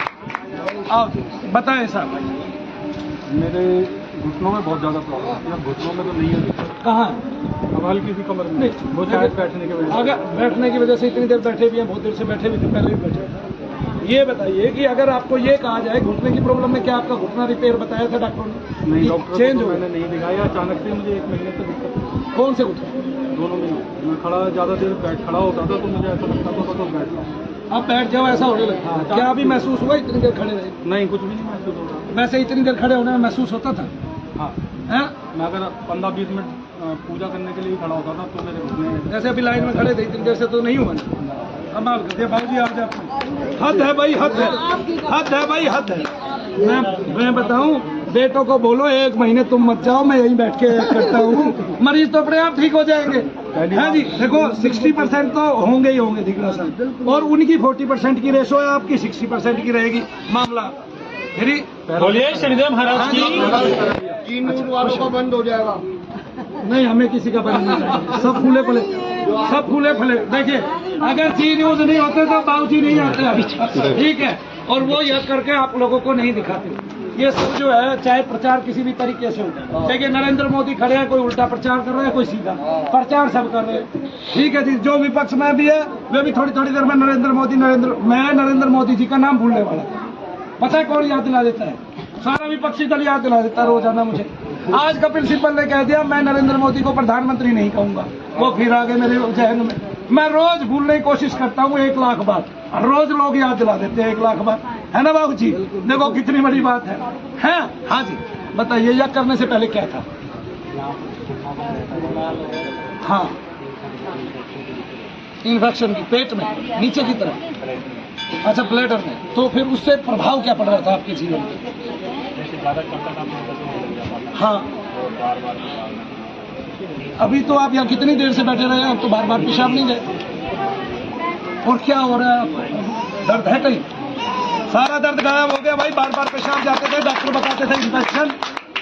आओ बताएं साहब। मेरे घुटनों में बहुत ज़्यादा प्रॉब्लम है। घुटनों में तो नहीं है, कहाँ? अब हल्की सी कमर में नहीं, वो शायद बैठने की वजह से। अगर बैठने की वजह से इतनी देर बैठे भी हैं, बहुत देर से बैठे भी थे, पहले भी बैठे। ये बताइए कि अगर आपको ये कहा जाए घुटने की प्रॉब्लम में, क्या आपका घुटना रिपेयर बताया था डॉक्टर ने? नहीं, डॉक्टर चेंज को हो मैंने नहीं दिखाया, अचानक से मुझे 1 महीने से दिक्कत है। कौन से घुटने? दोनों में मैं ज़्यादा देर खड़ा होता था तो मुझे ऐसा लगता था तो बैठ रहा। आप बैठ जाओ ऐसा होने लगता है। क्या अभी महसूस हुआ इतनी देर खड़े रहे? नहीं, कुछ भी नहीं महसूस हो रहा। वैसे इतनी देर खड़े होने में महसूस होता था? हाँ, हैं? मैं अगर 15-20 मिनट पूजा करने के लिए खड़ा होता था तो मेरे घुटने, जैसे अभी लाइन में खड़े थे इतनी देर से तो नहीं हुआ ना? कमाल कर दिया भाई जी, आज आपने हद है भाई, हद है, हद है भाई, हद है। मैं बताऊं, बेटों को बोलो 1 महीने तुम मत जाओ, मैं यहीं बैठ के करता हूँ, मरीज तो अपने आप ठीक हो जाएंगे। हाँ जी, देखो 60% तो होंगे ही होंगे दिखना सर, और उनकी 40% की रेशो है, आपकी 60% की रहेगी मामला। फिर बोलिए शनिदेव महाराज की। 3 न्यूज वालों का बंद हो जाएगा। नहीं, हमें किसी का बंद नहीं चाहिए, सब फूले फले, सब फूले फले। देखिए, अगर चीज न्यूज नहीं होते तो बाबूजी नहीं आते अभी, ठीक है, और वो यह करके आप लोगों को नहीं दिखाते। ये सब जो है, चाहे प्रचार किसी भी तरीके से हो, देखिए नरेंद्र मोदी खड़े हैं, कोई उल्टा प्रचार कर रहा है, कोई सीधा प्रचार, सब कर रहे हैं, ठीक है जी। जो विपक्ष में भी है वे भी थोड़ी थोड़ी देर में नरेंद्र मोदी जी का नाम भूलने वाला। पता है कौन याद दिला देता है? सारा विपक्षी दल याद दिला देता है रोजाना मुझे। आज कपिल सिब्बल ने कह दिया मैं नरेंद्र मोदी को प्रधानमंत्री नहीं कहूंगा, वो फिर आगे मेरे जहन में। मैं रोज भूलने की कोशिश करता हूँ 1 लाख बार, रोज लोग याद दिला देते हैं 1 लाख बार, है ना बाबू जी? देखो कितनी बड़ी बात है। हाँ जी, बताइए यह करने से पहले क्या था? हाँ, इन्फेक्शन की, पेट में नीचे की तरफ, अच्छा ब्लैडर में। तो फिर उससे प्रभाव क्या पड़ रहा था आपके जीवन में? हाँ, अभी तो आप यहाँ कितनी देर से बैठे रहे हैं? अब तो बार बार पेशाब नहीं गए। और क्या हो रहा है आपको? दर्द है कहीं? सारा दर्द गायब हो गया भाई। बार बार पेशाब जाते थे, डॉक्टर बताते थे इन्फेक्शन,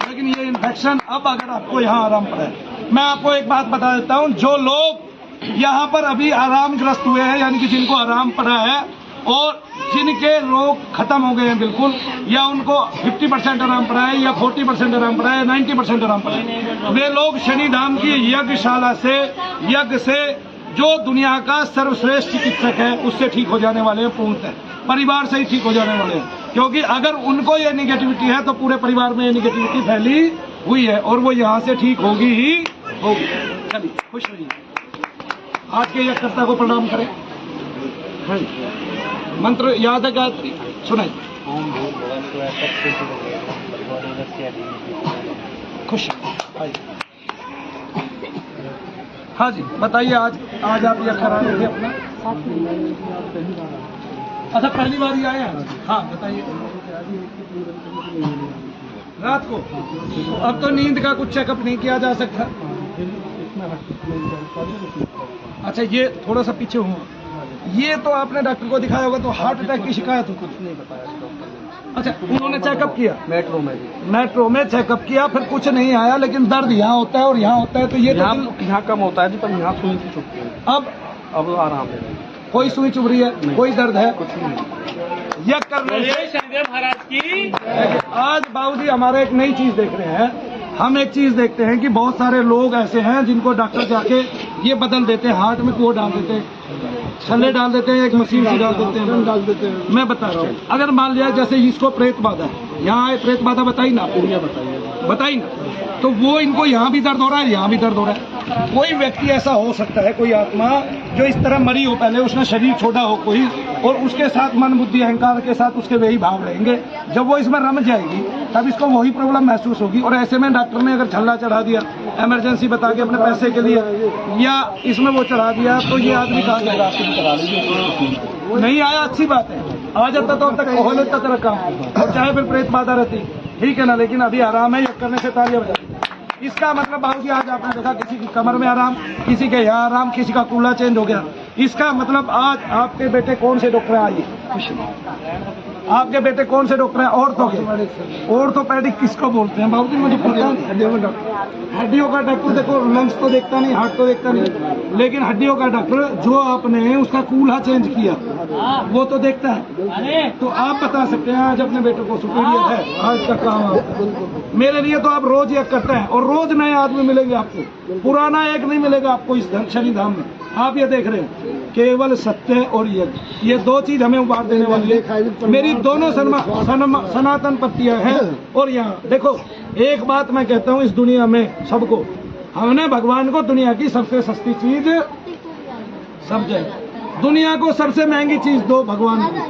लेकिन ये इन्फेक्शन अब अगर आपको यहाँ आराम पड़ा है। मैं आपको एक बात बता देता हूँ, जो लोग यहाँ पर अभी आरामग्रस्त हुए हैं, यानी कि जिनको आराम पड़ा है और जिनके रोग खत्म हो गए हैं बिल्कुल, या उनको 50% आराम पड़ा है, या 40% आराम पड़ा है, 90% आराम पड़ा है, वे लोग शनिधाम की यज्ञशाला से, यज्ञ से, जो दुनिया का सर्वश्रेष्ठ चिकित्सक है उससे ठीक हो जाने वाले हैं। पूर्णतः परिवार से ही ठीक हो जाने वाले हैं, क्योंकि अगर उनको ये निगेटिविटी है तो पूरे परिवार में ये निगेटिविटी फैली हुई है और वो यहाँ से ठीक होगी ही होगी। चलिए खुश रहिए। आज के यज्ञकर्ता को प्रणाम करें। हाँ, मंत्र याद है गायत्री, सुनाइए। खुश आइए। हाँ जी बताइए, आज आप यज्ञ करा रहे थे अपना? अच्छा पहली बार ही आए हैं? हाँ बताइए। रात को अब तो नींद का कुछ चेकअप नहीं किया जा सकता? अच्छा ये थोड़ा सा पीछे हुआ, ये तो आपने डॉक्टर को दिखाया होगा, तो हार्ट अटैक की शिकायत हो? कुछ नहीं बताया। अच्छा उन्होंने चेकअप किया? मेट्रो में चेकअप किया, फिर कुछ नहीं आया, लेकिन दर्द यहाँ होता है और यहाँ होता है, तो ये यहाँ कम होता है जी, पर यहाँ सुई से चुभती है। अब आराम है। कोई सुई चुभ रही है? कोई दर्द है? कुछ नहीं। यह करने शनिदेव महाराज की। आज बाबूजी हमारे एक नई चीज देख रहे हैं। हम एक चीज देखते हैं कि बहुत सारे लोग ऐसे हैं जिनको डॉक्टर जाके ये बदल देते हैं, हार्ट में वो डाल देते हैं, छल्ले डाल देते हैं, एक मशीन से डाल देते हैं। मैं बता रहा हूँ, अगर मान लिया जैसे इसको प्रेत बाधा है, यहाँ प्रेत बाधा बताई ना, बताई ना, तो वो इनको यहाँ भी दर्द हो रहा है, यहाँ भी दर्द हो रहा है। कोई व्यक्ति ऐसा हो सकता है, कोई आत्मा जो इस तरह मरी हो, पहले उसने शरीर छोड़ा हो कोई, और उसके साथ मन बुद्धि अहंकार के साथ उसके वही भाव रहेंगे। जब वो इसमें रम जाएगी तब इसको वही प्रॉब्लम महसूस होगी। और ऐसे में डॉक्टर ने अगर छल्ला चढ़ा दिया इमरजेंसी बता के अपने पैसे के लिए, या इसमें वो चढ़ा दिया, तो ये आदमी कहाँ जाएगा? नहीं आया, अच्छी बात है, आ जाता तो अब तक हो लेता तरह काम, और चाहे फिर प्रेत बाधा रहती, ठीक है ना। लेकिन अभी आराम है, यज्ञ करने से तालियां बजा। इसका मतलब बाबूजी आज आपने देखा किसी की कमर में आराम, किसी के यहाँ आराम, किसी का कूला चेंज हो गया। इसका मतलब आज आपके बेटे कौन से डॉक्टर हैं? आइए, आपके बेटे कौन से डॉक्टर हैं? ऑर्थोपेडिक किसको बोलते हैं बाबूजी? मुझे पता नहीं। हड्डियों का डॉक्टर देखो, लंग्स तो देखता नहीं, हार्ट तो देखता नहीं, लेकिन हड्डियों का डॉक्टर जो आपने उसका कूल्हा चेंज किया वो तो देखता है। तो आप बता सकते हैं आज अपने बेटे को सुपीरियर है आज का काम आपका। मेरे लिए तो आप रोज यज्ञ करते हैं और रोज नए आदमी मिलेंगे आपको, पुराना एक नहीं मिलेगा आपको इस शनि धाम में। आप ये देख रहे हैं, केवल सत्य और यज्ञ, ये दो चीज हमें उपहार देने वाली है। मेरी दोनों सनातन पत्तियां हैं। और यहाँ देखो, एक बात मैं कहता हूँ इस दुनिया में सबको, हमने भगवान को दुनिया की सबसे सस्ती चीज समझे, दुनिया को सबसे महंगी चीज दो भगवान को।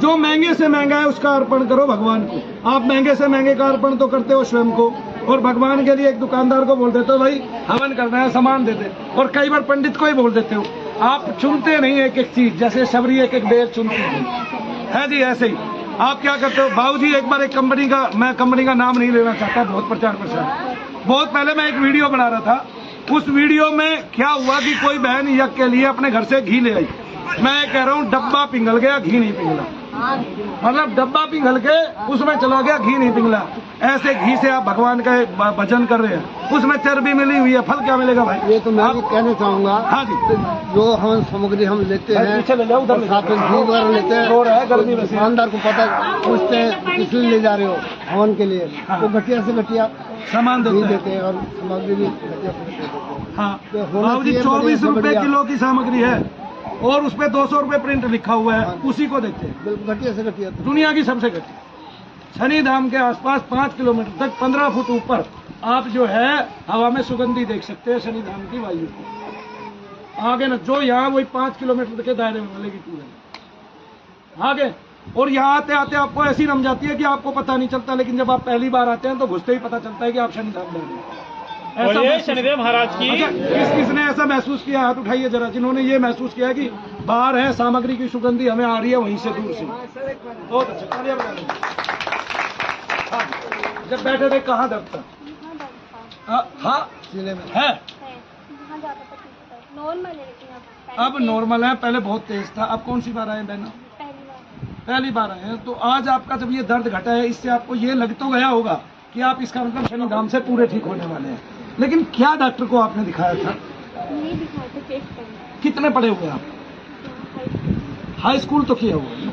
जो महंगे से महंगा है उसका अर्पण करो भगवान को। आप महंगे से महंगे का अर्पण तो करते हो स्वयं को, और भगवान के लिए एक दुकानदार को बोल देते हो भाई हवन करना है, सामान दे दे, और कई बार पंडित को ही बोल देते हो। आप चुनते नहीं एक एक चीज, जैसे शबरी एक एक बेर चुनती है जी, ऐसे ही आप क्या करते हो। बाबूजी एक बार एक कंपनी का, मैं कंपनी का नाम नहीं लेना चाहता, बहुत प्रचार प्रसार, बहुत पहले मैं एक वीडियो बना रहा था। उस वीडियो में क्या हुआ कि कोई बहन यज्ञ के लिए अपने घर से घी ले आई। मैं कह रहा हूँ डब्बा पिघल गया, घी नहीं पिघला, मतलब डब्बा पिघल के उसमें चला गया, घी नहीं पिघला। ऐसे घी से आप भगवान का भजन कर रहे हैं, उसमें चर्बी मिली हुई है, फल क्या मिलेगा भाई? ये तो मैं भी कहना चाहूँगा। हाँ जी, जो हम सामग्री हम लेते हैं, पीछे ले जाओ, उधर साथ में घी वगैरह लेते हैं, दुकानदार को पता पूछते हैं किस लिए ले जा रहे हो हवन के लिए, वो घटिया से घटिया सामान देते हैं और सामग्री भी घटिया से देते हैं। हाँ बाबूजी 24 रुपए किलो की सामग्री है और उस पर 200 रुपए प्रिंट लिखा हुआ है, उसी को देखते हैं। घटिया से घटिया दुनिया की सबसे घटिया। शनि धाम के आसपास 5 किलोमीटर तक 15 फुट ऊपर आप जो है हवा में सुगंधी देख सकते हैं शनि धाम की वायु को। आगे ना जो यहाँ वही 5 किलोमीटर के दायरे में मिलेगी पूरे आगे। और यहाँ आते आते आपको ऐसी रम जाती है कि आपको पता नहीं चलता, लेकिन जब आप पहली बार आते हैं तो घुसते ही पता चलता है कि आप शनि धाम में हैं। ऐसा शनिदेव महाराज की किसने ऐसा महसूस किया? हाथ उठाइए जरा, जिन्होंने ये महसूस किया कि बाहर है सामग्री की सुगंधी हमें आ रही है वहीं से दूर से। बहुत अच्छा, तालियां बजा लीजिए। जब बैठे थे कहाँ दर्द था? हाँ है, अब नॉर्मल है, पहले बहुत तेज था। अब कौन सी बार आए बहना? पहली बार आए हैं। तो आज आपका जब ये दर्द घटा है, इससे आपको ये लग तो गया होगा कि आप इसका मतलब शनि धाम से पूरे ठीक होने वाले हैं। लेकिन क्या डॉक्टर को आपने दिखाया था? कितने पढ़े हुए आप? हाई स्कूल तो किया हुआ है।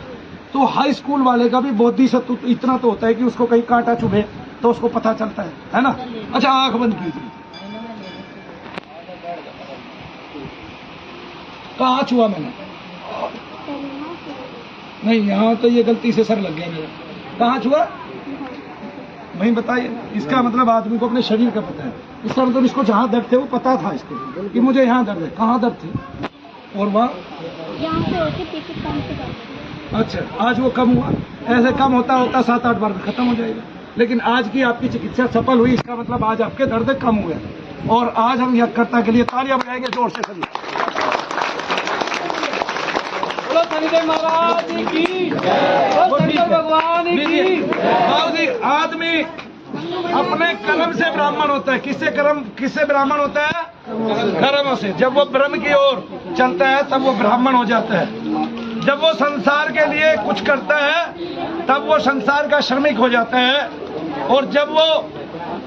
तो हाई स्कूल वाले का भी बुद्धि सत्व इतना तो होता है कि उसको कहीं कांटा चुभे तो उसको पता चलता है ना। अच्छा आंख बंद कीजिए। कहाँ छुआ मैंने? नहीं, यहाँ तो ये गलती से सर लग गया मेरा। कहाँ छुआ? वहीं बताइए। इसका मतलब आदमी को अपने शरीर का पता है। इसका मतलब इसको जहाँ दर्द थे वो पता था इसको कि मुझे यहाँ दर्द है। कहाँ दर्द थी और वहाँ यहाँ से होके पीछे कम से कम। अच्छा, आज वो कम हुआ। ऐसे कम होता होता 7-8 बार में खत्म हो जाएगा। लेकिन आज की आपकी चिकित्सा सफल हुई, इसका मतलब आज आपके दर्द कम हुए। और आज हम यज्ञकर्ता के लिए तालियां बजाएंगे जोर से सभी। बोलो शनिदेव महाराज की, बोलो शंकर भगवान की। बाबूजी, आदमी अपने कर्म से ब्राह्मण होता है। किससे ब्राह्मण होता है? कर्म से। जब वो ब्रह्म की ओर चलता है तब वो ब्राह्मण हो जाता है। जब वो संसार के लिए कुछ करता है तब वो संसार का श्रमिक हो जाता है। और जब वो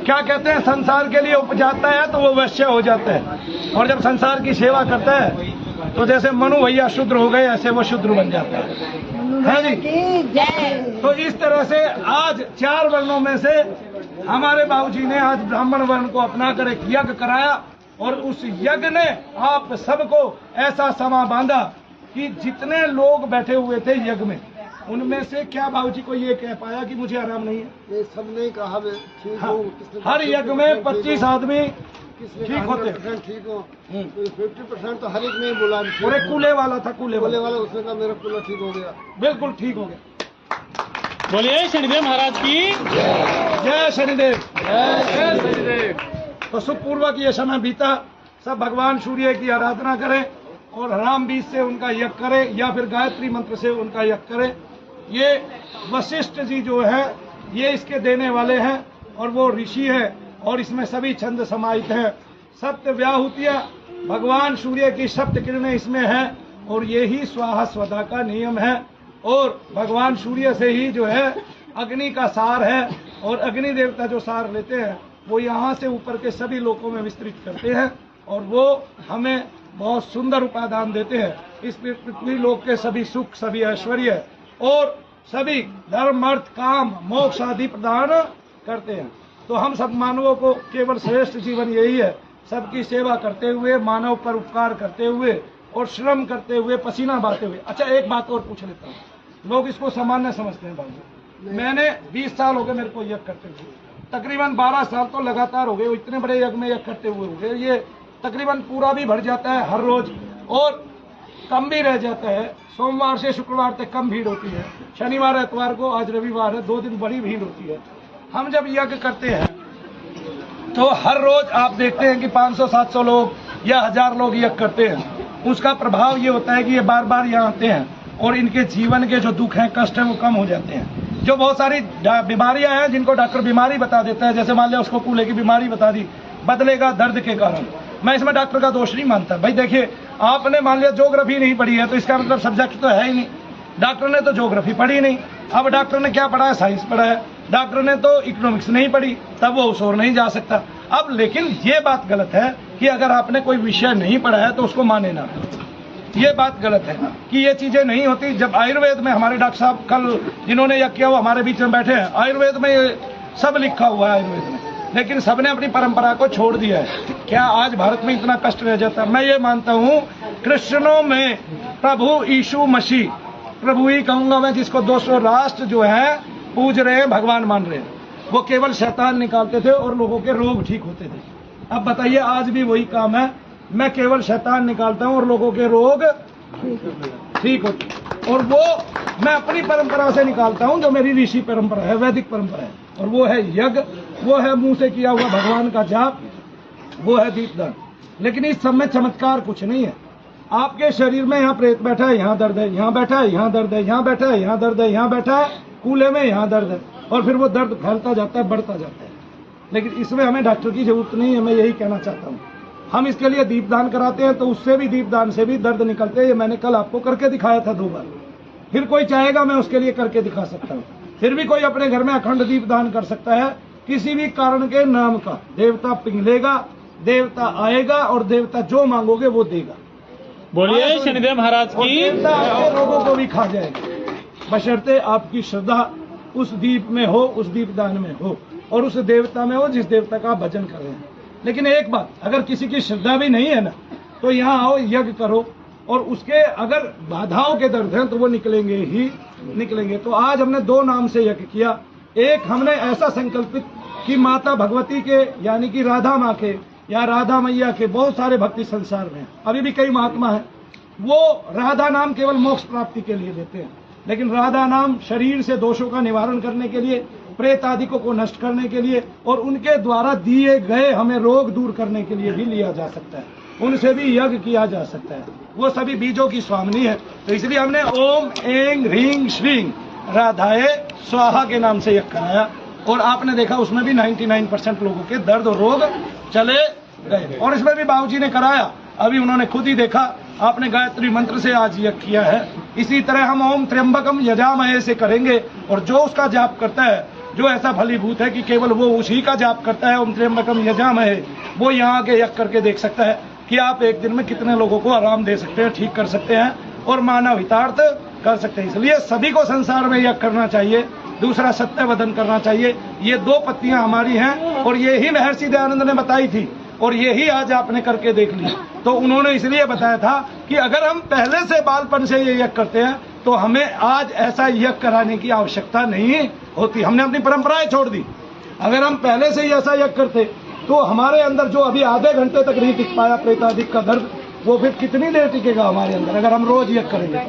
क्या कहते हैं संसार के लिए उपजाता है तो वो वैश्य हो जाता है। और जब संसार की सेवा करता है तो जैसे मनु भैया शूद्र हो गए ऐसे वो शूद्र बन जाता है जी। तो इस तरह से आज 4 वर्णों में से हमारे बाबूजी ने आज ब्राह्मण वर्ण को अपना कर एक यज्ञ कराया। और उस यज्ञ ने आप सबको ऐसा समा बांधा कि जितने लोग बैठे हुए थे यज्ञ में उनमें से क्या बाबूजी को ये कह पाया कि मुझे आराम नहीं है? ये सब नहीं कहा। हाँ, हर यज्ञ में 25 आदमी ठीक होते। ठीक हो 50% तो हर एक नहीं बोला। और एक कूले वाला था, कूले वाला उसने कहा मेरा कूला ठीक हो गया। बिल्कुल ठीक हो गया। बोलिए शनिदेव महाराज की जय शनिदेव, जय शनिदेव। तो सुखपूर्वक ये समय बीता। सब भगवान सूर्य की आराधना करें और राम बीज से उनका यज्ञ करें या फिर गायत्री मंत्र से उनका यज्ञ करें। ये वशिष्ठ जी जो है ये इसके देने वाले हैं और वो ऋषि है और इसमें सभी छंद समाहित हैं। सप्त व्याहुतियां भगवान सूर्य की सप्त किरणें इसमें हैं और ये ही स्वाहा स्वधा का नियम है। और भगवान सूर्य से ही जो है अग्नि का सार है और अग्नि देवता जो सार लेते हैं वो यहाँ से ऊपर के सभी लोकों में विस्तृत करते हैं और वो हमें बहुत सुंदर उपादान देते हैं। इस पृथ्वी लोक के सभी सुख, सभी ऐश्वर्य और सभी धर्म, अर्थ, काम, मोक्ष आदि प्रदान करते हैं। तो हम सब मानवों को केवल श्रेष्ठ जीवन यही है, सबकी सेवा करते हुए, मानव पर उपकार करते हुए और श्रम करते हुए, पसीना बहाते हुए। अच्छा, एक बात और पूछ लेता हूँ, लोग इसको सामान्य समझते हैं बाबू। मैंने 20 साल हो गए मेरे को यज्ञ करते हुए, तकरीबन 12 साल तो लगातार हो गए। इतने बड़े यज्ञ में यज्ञ करते हुए हो गए, ये तकरीबन पूरा भी भर जाता है हर रोज और कम भी रह जाता है। सोमवार से शुक्रवार तक कम भीड़ होती है, शनिवार इतवार को, आज रविवार है, 2 दिन बड़ी भीड़ होती है। हम जब यज्ञ करते हैं तो हर रोज आप देखते हैं कि 500-700 लोग या 1000 लोग यज्ञ करते हैं। उसका प्रभाव ये होता है कि ये बार बार यहाँ आते हैं और इनके जीवन के जो दुख हैं, कष्ट हैं, वो कम हो जाते हैं। जो बहुत सारी बीमारियां हैं जिनको डॉक्टर बीमारी बता देता है, जैसे मान लिया उसको कूल्हे की बीमारी बता दी, बदलेगा दर्द के कारण, मैं इसमें डॉक्टर का दोष नहीं मानता। भाई देखिए, आपने मान लिया ज्योग्राफी नहीं पढ़ी है तो इसका मतलब सब्जेक्ट तो है ही नहीं। डॉक्टर ने तो ज्योग्राफी पढ़ी नहीं, अब डॉक्टर ने क्या पढ़ा है? साइंस पढ़ा है। डॉक्टर ने तो इकोनॉमिक्स नहीं पढ़ी, तब वो उस ओर नहीं जा सकता। अब लेकिन ये बात गलत है कि अगर आपने कोई विषय नहीं पढ़ा है तो उसको माने ना, ये बात गलत है कि ये चीजें नहीं होती। जब आयुर्वेद में हमारे डॉक्टर साहब कल जिन्होंने यह किया वो हमारे बीच में बैठे हैं, आयुर्वेद में ये सब लिखा हुआ है आयुर्वेद में, लेकिन सबने अपनी परंपरा को छोड़ दिया है। क्या आज भारत में इतना कष्ट रह जाता? मैं ये मानता हूँ कृष्णों में प्रभु यीशु मसीह, प्रभु ही कहूंगा मैं, जिसको 200 राष्ट्र जो है पूज रहे हैं, भगवान मान रहे हैं, वो केवल शैतान निकालते थे और लोगों के रोग ठीक होते थे। अब बताइए, आज भी वही काम है, मैं केवल शैतान निकालता हूं और लोगों के रोग ठीक होते। और वो मैं अपनी परंपरा से निकालता हूं, जो मेरी ऋषि परंपरा है, वैदिक परंपरा है, और वो है यज्ञ, वो है मुंह से किया हुआ भगवान का जाप, वो है दीपदान। लेकिन इस सब में चमत्कार कुछ नहीं है। आपके शरीर में यहाँ प्रेत बैठा है, यहाँ दर्द है, यहाँ बैठा है, यहाँ दर्द है, यहाँ बैठा है, यहाँ दर्द है, यहाँ बैठा है, कूल्हे में यहाँ दर्द है, और फिर वो दर्द फैलता जाता है, बढ़ता जाता है। लेकिन इसमें हमें डॉक्टर की जरूरत नहीं है, मैं यही कहना चाहता हूँ। हम इसके लिए दीपदान कराते हैं तो उससे भी, दीपदान से भी दर्द निकलते हैं। ये मैंने कल आपको करके दिखाया था 2 बार। फिर कोई चाहेगा मैं उसके लिए करके दिखा सकता हूँ। फिर भी कोई अपने घर में अखंड दीपदान कर सकता है, किसी भी कारण के नाम का। देवता पिघलेगा, देवता आएगा और देवता जो मांगोगे वो देगा। बोलिए शनिदेव महाराज और की देवता आपके रोगों को भी खा जाएगा, बशर्ते आपकी श्रद्धा उस दीप में हो, उस दीपदान में हो और उस देवता में हो जिस देवता का भजन कर रहे हैं। लेकिन एक बात, अगर किसी की श्रद्धा भी नहीं है ना, तो यहाँ आओ, यज्ञ करो, और उसके अगर बाधाओं के दर्द हैं तो वो निकलेंगे ही निकलेंगे। तो आज हमने 2 नाम से यज्ञ किया। एक हमने ऐसा संकल्पित कि माता भगवती के यानी कि राधा माँ के या राधा मैया के बहुत सारे भक्ति संसार में अभी भी कई महात्मा हैं, वो राधा नाम केवल मोक्ष प्राप्ति के लिए देते हैं, लेकिन राधा नाम शरीर से दोषों का निवारण करने के लिए, प्रेत आदिकों को नष्ट करने के लिए और उनके द्वारा दिए गए हमें रोग दूर करने के लिए भी लिया जा सकता है, उनसे भी यज्ञ किया जा सकता है। वो सभी बीजों की स्वामिनी है, तो इसलिए हमने ओम एंग ह्रींग श्रींग राधाए स्वाहा के नाम से यज्ञ कराया और आपने देखा उसमें भी 99% लोगों के दर्द और रोग चले गए। और इसमें भी बाबूजी ने कराया, अभी उन्होंने खुद ही देखा, आपने गायत्री मंत्र से आज यज्ञ किया है। इसी तरह हम ओम त्र्यंबकम यजामहे से करेंगे और जो उसका जाप करता है, जो ऐसा फलीभूत है कि केवल वो उसी का जाप करता है ओम त्र्यंबकम यजामहे, वो यहाँ के यज्ञ करके देख सकता है कि आप एक दिन में कितने लोगों को आराम दे सकते हैं, ठीक कर सकते हैं और मानव हितार्थ कर सकते हैं। इसलिए सभी को संसार में यज्ञ करना चाहिए। दूसरा सत्यवदन करना चाहिए। ये 2 पत्तियां हमारी हैं और ये ही महर्षि दयानंद ने बताई थी और यही आज आपने करके देख ली। तो उन्होंने इसलिए बताया था कि अगर हम पहले से बालपन से ये यज्ञ करते हैं तो हमें आज ऐसा यज्ञ कराने की आवश्यकता नहीं होती। हमने अपनी परंपराएं छोड़ दी। अगर हम पहले से ही ऐसा यज्ञ करते तो हमारे अंदर जो अभी आधे घंटे तक नहीं टिक पाया प्रेतादिक का दर्द, वो फिर कितनी देर टिकेगा हमारे अंदर अगर हम रोज यज्ञ करेंगे।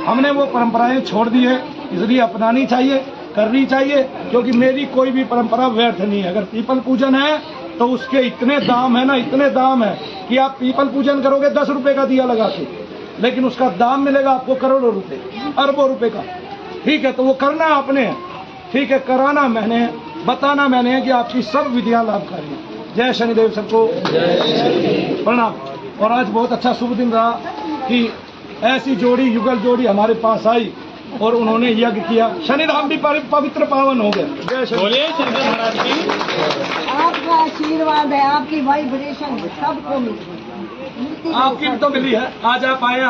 हमने वो परंपराएं छोड़ दी है, इसलिए अपनानी चाहिए, करनी चाहिए, क्योंकि मेरी कोई भी परंपरा व्यर्थ नहीं है। अगर पीपल पूजन है तो उसके इतने दाम है ना, इतने दाम है कि आप पीपल पूजन करोगे 10 रुपए का दिया लगा के, लेकिन उसका दाम मिलेगा आपको करोड़ों रुपए, अरबों रुपए का। ठीक है, तो वो करना आपने है, ठीक है, कराना मैंने है, बताना मैंने है कि आपकी सब विधियां लाभकारी है। जय शनिदेव सबको प्रणाम। और आज बहुत अच्छा शुभ दिन रहा कि ऐसी जोड़ी, युगल जोड़ी हमारे पास आई और उन्होंने यज्ञ किया। शनिधाम भी पवित्र पावन हो गया। जय शनिदेव महाराज की। आपका आशीर्वाद है, आपकी वाइब्रेशन सबको मिलती है। आपकी तो मिली है, आज आप आए।